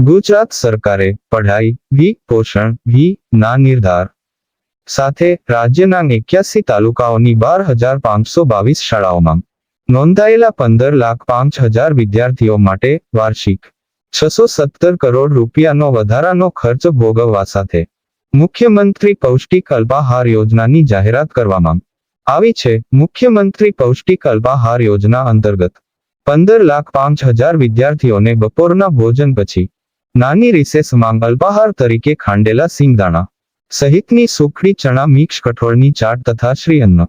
ગુજરાત સરકારે પઢાઈ વી પોષણ વી ના નિર્ધાર સાથે રાજ્યના 81 તાલુકાઓની 12,522 શાળાઓમાં નોંધાયેલા 15,05,000 વિદ્યાર્થીઓ માટે વાર્ષિક 617 કરોડ રૂપિયાનો વધારાનો ખર્ચ ભોગવવા સાથે મુખ્યમંત્રી પૌષ્ટિક અલ્પાહાર યોજનાની જાહેરાત કરવામાં આવી છે। મુખ્યમંત્રી પૌષ્ટિક અલ્પાહાર યોજના અંતર્ગત 15,05,000 વિદ્યાર્થીઓને બપોરના ભોજન પછી નાની રિસેસમાં અલ્પાહાર તરીકે ખાંડેલા સિંગદાણા સહિતની સુખડી ચણા મિક્સ કઠોળની ચાટ તથા શ્રી અન્ન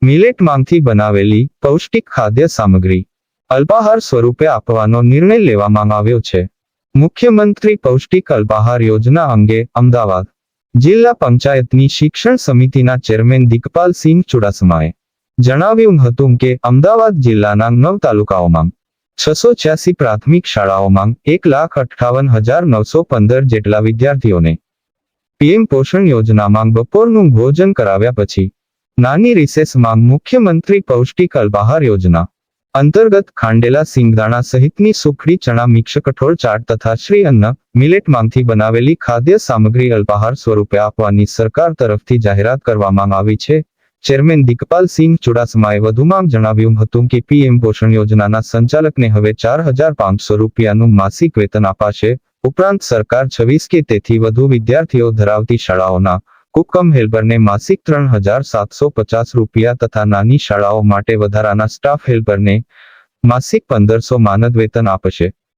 મિલેટમાંથી બનાવેલી પૌષ્ટિક ખાદ્ય સામગ્રી અલ્પાહાર સ્વરૂપે આપવાનો નિર્ણય લેવામાં આવ્યો છે। મુખ્યમંત્રી પૌષ્ટિક અલ્પાહાર યોજના અંગે અમદાવાદ જિલ્લા પંચાયતની શિક્ષણ સમિતિના ચેરમેન દિકપાલસિંહ ચુડાસમાએ જણાવ્યું હતું કે અમદાવાદ જિલ્લાના 9 તાલુકાઓમાં 686 પ્રાથમિક શાળાઓમાં 1,58,915 જેટલા વિદ્યાર્થીઓને પીએમ પોષણ યોજનામાં બપોરનું ભોજન કરાવ્યા પછી નાની રિસેસમાં મુખ્યમંત્રી પૌષ્ટિક અલ્પાહાર યોજના અંતર્ગત ખાંડેલા સિંગદાણા સહિતની સુખડી ચણા મિક્સ કઠોળ ચાટ તથા શ્રી અન્ન મિલેટમાંથી બનાવેલી ખાદ્ય સામગ્રી અલ્પાહાર સ્વરૂપે આપવાની સરકાર તરફથી જાહેરાત કરવામાં આવી છે। ચેરમેન દિકપાલસિંહ ચુડાસમાએ વધુમાં જણાવ્યું હતું કે પીએમ પોષણ યોજનાના સંચાલકને હવે 4,500 રૂપિયાનું માસિક વેતન અપાશે। ઉપરાંત સરકાર 26 કે તેથી વધુ વિદ્યાર્થીઓ ધરાવતી શાળાઓના કુકમ હેલ્પરને માસિક 3,750 રૂપિયા તથા નાની શાળાઓ માટે વધારાના સ્ટાફ હેલ્પરને માસિક 1,500 માનદ વેતન આપશે।